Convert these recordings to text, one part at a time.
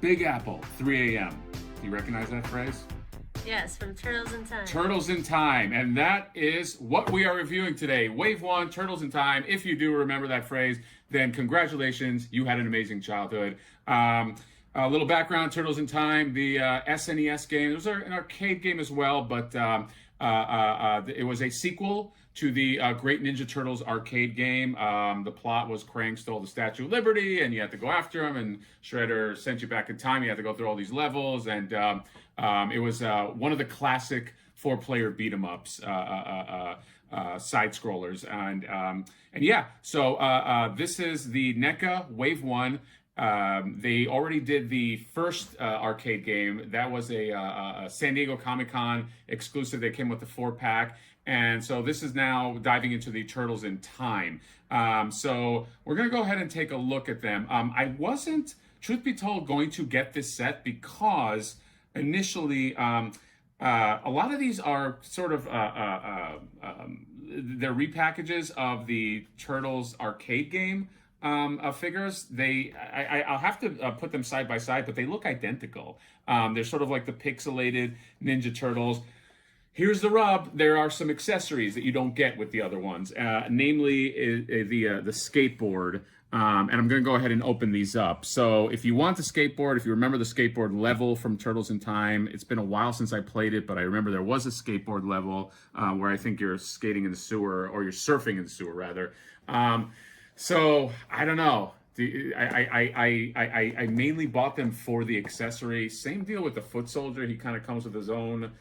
Big Apple, 3 a.m. Do you recognize that phrase? Yes, from Turtles in Time. Turtles in Time, and that is what we are reviewing today. Wave 1, Turtles in Time. If you do remember that phrase, then congratulations, you had an amazing childhood. A little background, Turtles in Time, the SNES game. It was an arcade game as well, but it was a sequel to the Great Ninja Turtles arcade game. The plot was Krang stole the Statue of Liberty, and you had to go after him, and Shredder sent you back in time. You had to go through all these levels, and it was one of the classic 4-player beat-em-ups, side-scrollers. And yeah, so this is the NECA Wave 1. They already did the first arcade game. That was a San Diego Comic-Con exclusive. They came with the 4-pack. And so this is now diving into the Turtles in Time. So we're going to go ahead and take a look at them. I wasn't, truth be told, going to get this set because initially a lot of these are sort of they're repackages of the Turtles arcade game figures. I'll have to put them side by side, but they look identical. They're sort of like the pixelated Ninja Turtles. Here's the rub. There are some accessories that you don't get with the other ones, namely the skateboard. And I'm going to go ahead and open these up. So if you want the skateboard, if you remember the skateboard level from Turtles in Time, it's been a while since I played it, but I remember there was a skateboard level where I think you're skating in the sewer, or you're surfing in the sewer, rather. So I don't know. I mainly bought them for the accessory. Same deal with the Foot Soldier. He kind of comes with his own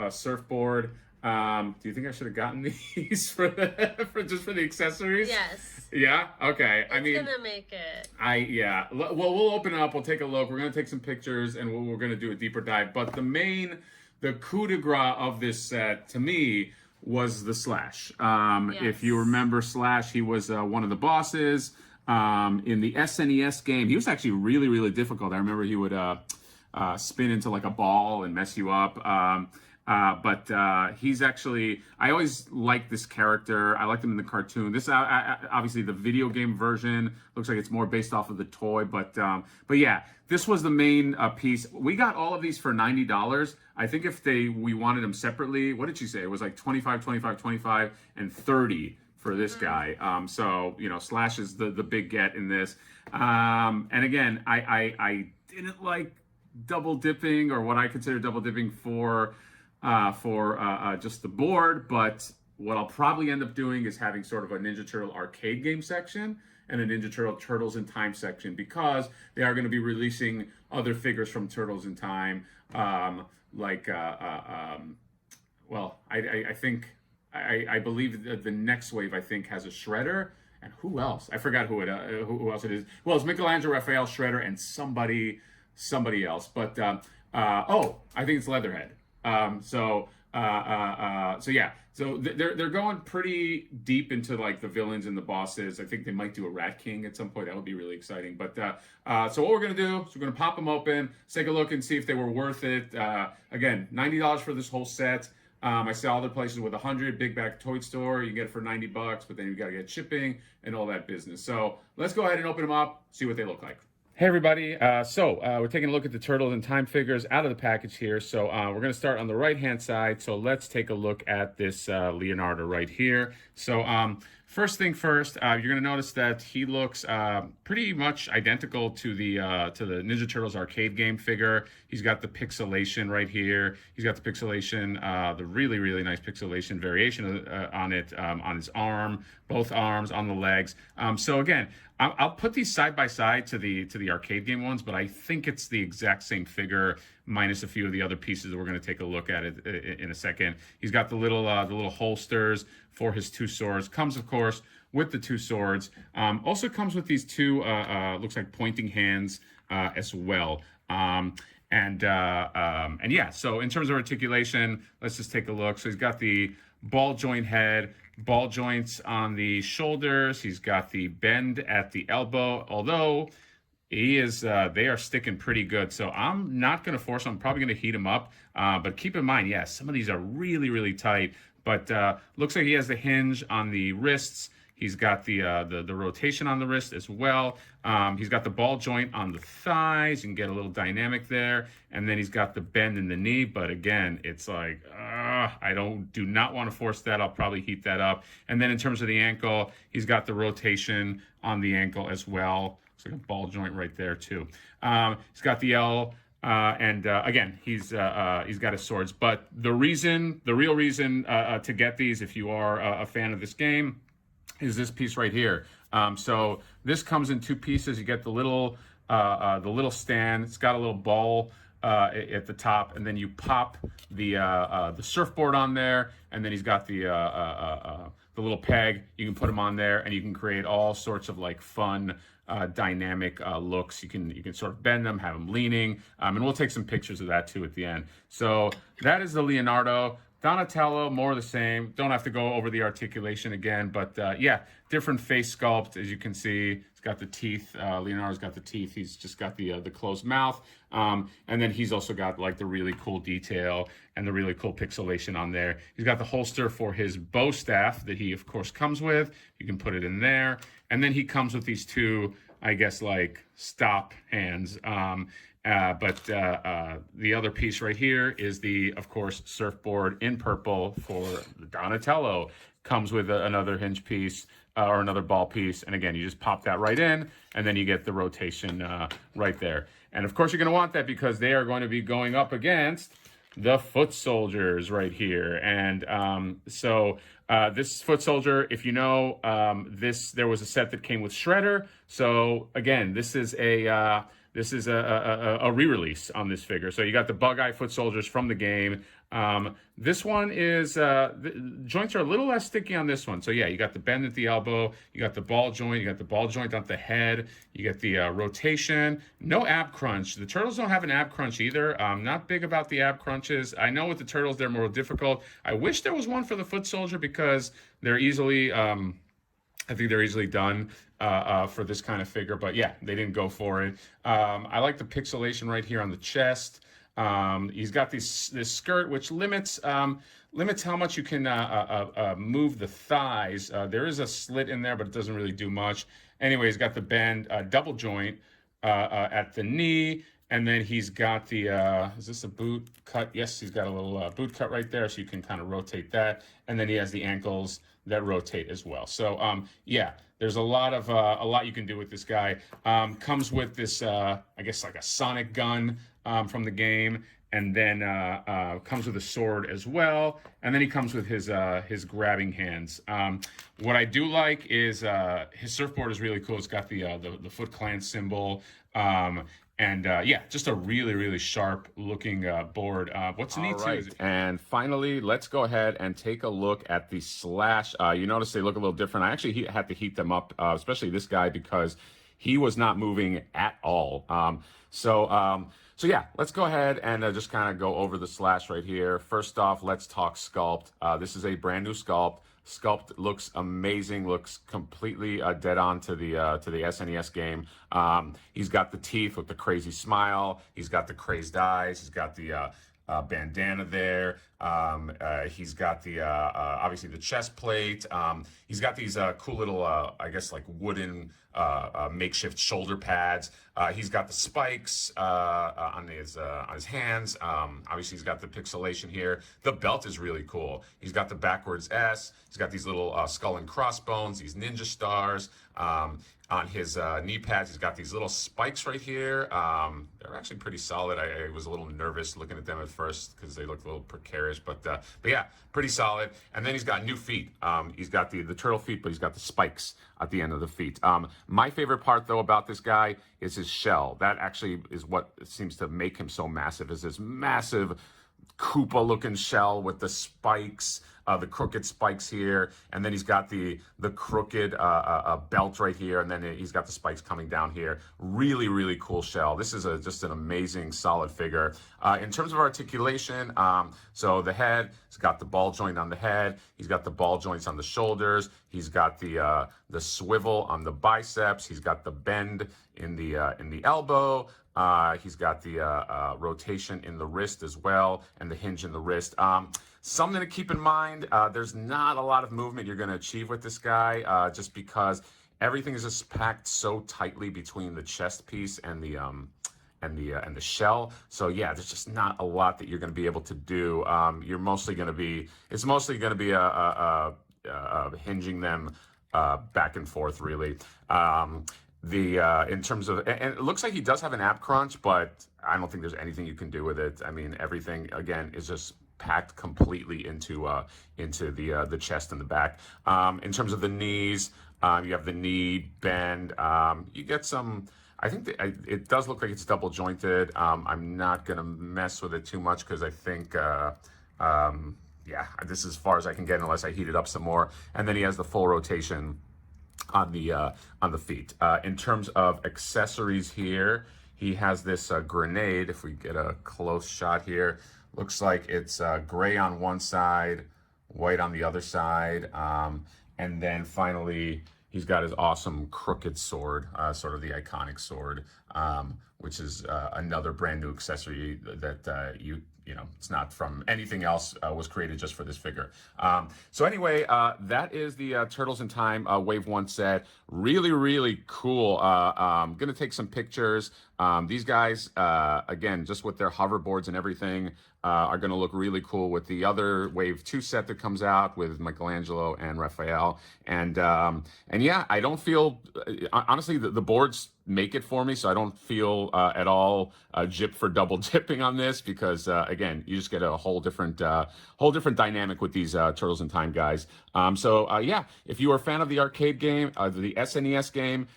surfboard. Do you think I should have gotten these for just for the accessories? Yes. Yeah. Okay. It's gonna make it. Yeah. Well, we'll open it up. We'll take a look. We're gonna take some pictures, and we're gonna do a deeper dive. But the coup de grace of this set to me was the Slash. Yes. If you remember Slash, he was one of the bosses in the SNES game. He was actually really, really difficult. I remember he would spin into like a ball and mess you up. But he's actually, I always liked this character. I liked him in the cartoon. This obviously the video game version looks like it's more based off of the toy, but yeah, this was the main piece. We got all of these for $90. I think if we wanted them separately, what did she say? It was like 25, 25, 25, and 30 for this guy. So, you know, Slash is the big get in this. And again, I didn't like double dipping, or what I consider double dipping for just the board, but what I'll probably end up doing is having sort of a Ninja Turtle arcade game section and a Ninja Turtle Turtles in Time section, because they are going to be releasing other figures from Turtles in Time, well, I believe the next wave, I think, has a Shredder, and who else? I forgot who else it is. Well, it's Michelangelo, Raphael, Shredder, and somebody else. But I think it's Leatherhead. So yeah. So they're going pretty deep into like the villains and the bosses. I think they might do a Rat King at some point. That would be really exciting. But so what we're gonna do is we're gonna pop them open, take a look, and see if they were worth it. Again, $90 for this whole set. I saw other places with 100, Big Bag Toy Store. You can get it for $90, but then you got to get shipping and all that business. So let's go ahead and open them up, see what they look like. Hey everybody, we're taking a look at the Turtles in Time figures out of the package here. So we're going to start on the right hand side. So let's take a look at this Leonardo right here. So first thing first, you're going to notice that he looks pretty much identical to the Ninja Turtles arcade game figure. He's got the pixelation right here. He's got the pixelation, the really, really nice pixelation variation on it, on his arm, both arms, on the legs. So again, I'll put these side by side to the arcade game ones, but I think it's the exact same figure minus a few of the other pieces that we're going to take a look at it in a second. He's got the little holsters for his two swords. Comes, of course, with the two swords. Also comes with these two looks like pointing hands as well. And yeah, so in terms of articulation, let's just take a look. So he's got the ball joint head, ball joints on the shoulders. He's got the bend at the elbow, although they are sticking pretty good. So I'm not going to force him. I'm probably going to heat him up. But keep in mind, yes, some of these are really, really tight. But looks like he has the hinge on the wrists. He's got the rotation on the wrist as well. He's got the ball joint on the thighs. You can get a little dynamic there. And then he's got the bend in the knee. But again, it's like, I do not want to force that. I'll probably heat that up. And then in terms of the ankle, he's got the rotation on the ankle as well. It's like a ball joint right there too. He's got the L. And again, he's got his swords. But the real reason to get these, if you are a fan of this game, is this piece right here. So this comes in two pieces. You get the little stand. It's got a little ball at the top, and then you pop the surfboard on there, and then he's got the little peg. You can put him on there, and you can create all sorts of like fun, dynamic looks. You can sort of bend them, have them leaning, and we'll take some pictures of that too at the end. So that is the Leonardo. Donatello, more of the same. Don't have to go over the articulation again, but yeah, different face sculpt, as you can see. It's got the teeth. Leonardo's got the teeth. He's just got the closed mouth. And then he's also got like the really cool detail and the really cool pixelation on there. He's got the holster for his bow staff that he, of course, comes with. You can put it in there. And then he comes with these two, I guess, like stop hands. But the other piece right here is the, of course, surfboard in purple for Donatello. Comes with another hinge piece or another ball piece. And again, you just pop that right in, and then you get the rotation right there. And of course, you're going to want that because they are going to be going up against the foot soldiers right here. And so this foot soldier, if you know, there was a set that came with Shredder. So again, this is a re-release on this figure. So you got the Bug-Eye foot soldiers from the game. This one is, the joints are a little less sticky on this one. So yeah, you got the bend at the elbow, you got the ball joint, you got the ball joint on the head, you get the rotation, no ab crunch. The Turtles don't have an ab crunch either. I'm not big about the ab crunches. I know with the Turtles, they're more difficult. I wish there was one for the foot soldier because they're easily, I think they're easily done for this kind of figure, but yeah, they didn't go for it. I like the pixelation right here on the chest. He's got this skirt, which limits how much you can move the thighs. There is a slit in there, but it doesn't really do much. Anyway, he's got the bend double joint at the knee, and then he's got the, is this a boot cut? Yes, he's got a little boot cut right there, so you can kind of rotate that. And then he has the ankles that rotate as well. So yeah, there's a lot you can do with this guy. Comes with this, I guess like a sonic gun from the game, and then comes with a sword as well. And then he comes with his grabbing hands. What I do like is his surfboard is really cool. It's got the Foot Clan symbol. And yeah, just a really, really sharp looking board. What's neat too is... And finally, let's go ahead and take a look at the Slash. You notice they look a little different. I actually had to heat them up, especially this guy, because he was not moving at all. So yeah, let's go ahead and just kind of go over the Slash right here. First off, let's talk sculpt. This is a brand new sculpt. Sculpt looks amazing, looks completely dead on to the SNES game. He's got the teeth with the crazy smile. He's got the crazed eyes. He's got the bandana there. He's got the obviously the chest plate. He's got these cool little I guess like wooden makeshift shoulder pads. He's got the spikes on his hands. Obviously he's got the pixelation here. The belt is really cool. He's got the backwards S. He's got these little skull and crossbones, these ninja stars. On his knee pads, he's got these little spikes right here. They're actually pretty solid. I was a little nervous looking at them at first because they looked a little precarious, but yeah, pretty solid. And then he's got new feet. He's got the turtle feet, but he's got the spikes at the end of the feet. My favorite part, though, about this guy is his shell. That actually is what seems to make him so massive, is this massive Koopa-looking shell with the spikes, the crooked spikes here, and then he's got the crooked belt right here, and then he's got the spikes coming down here. Really, really cool shell. This is just an amazing, solid figure. In terms of articulation, so the head, he's got the ball joint on the head. He's got the ball joints on the shoulders. He's got the swivel on the biceps. He's got the bend in the elbow. He's got the rotation in the wrist as well, and the hinge in the wrist. Something to keep in mind, there's not a lot of movement you're going to achieve with this guy, just because everything is just packed so tightly between the chest piece and the shell. So yeah, there's just not a lot that you're going to be able to do. You're mostly going to be, it's mostly going to be hinging them back and forth, really. In terms of, and it looks like he does have an ab crunch, but I don't think there's anything you can do with it. I mean, everything again is just packed completely into the chest and the back. In terms of the knees, you have the knee bend. You get some. I think it does look like it's double jointed. I'm not gonna mess with it too much because I think. Yeah, this is as far as I can get unless I heat it up some more. And then he has the full rotation on the feet. In terms of accessories here, he has this grenade. If we get a close shot here, looks like it's gray on one side, white on the other side, and then finally he's got his awesome crooked sword, sort of the iconic sword, which is another brand new accessory that you know, it's not from anything else, was created just for this figure. So anyway, that is the Turtles in Time Wave 1 set. Really, really cool. I'm going to take some pictures. These guys, again, just with their hoverboards and everything, are going to look really cool with the other Wave 2 set that comes out with Michelangelo and Raphael. And yeah, I don't feel, honestly, the boards make it for me, so I don't feel at all gypped for double dipping on this because again, you just get a whole different dynamic with these Turtles in Time guys. So yeah, if you are a fan of the arcade game, the SNES game,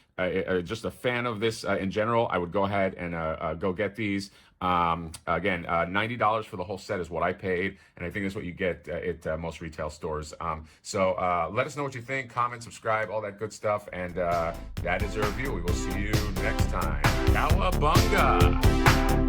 just a fan of this in general, I would go ahead and go get these. Again, $90 for the whole set is what I paid, and I think that's what you get at most retail stores. So let us know what you think, comment, subscribe, all that good stuff, and that is a review. We will see you next time. Cowabunga!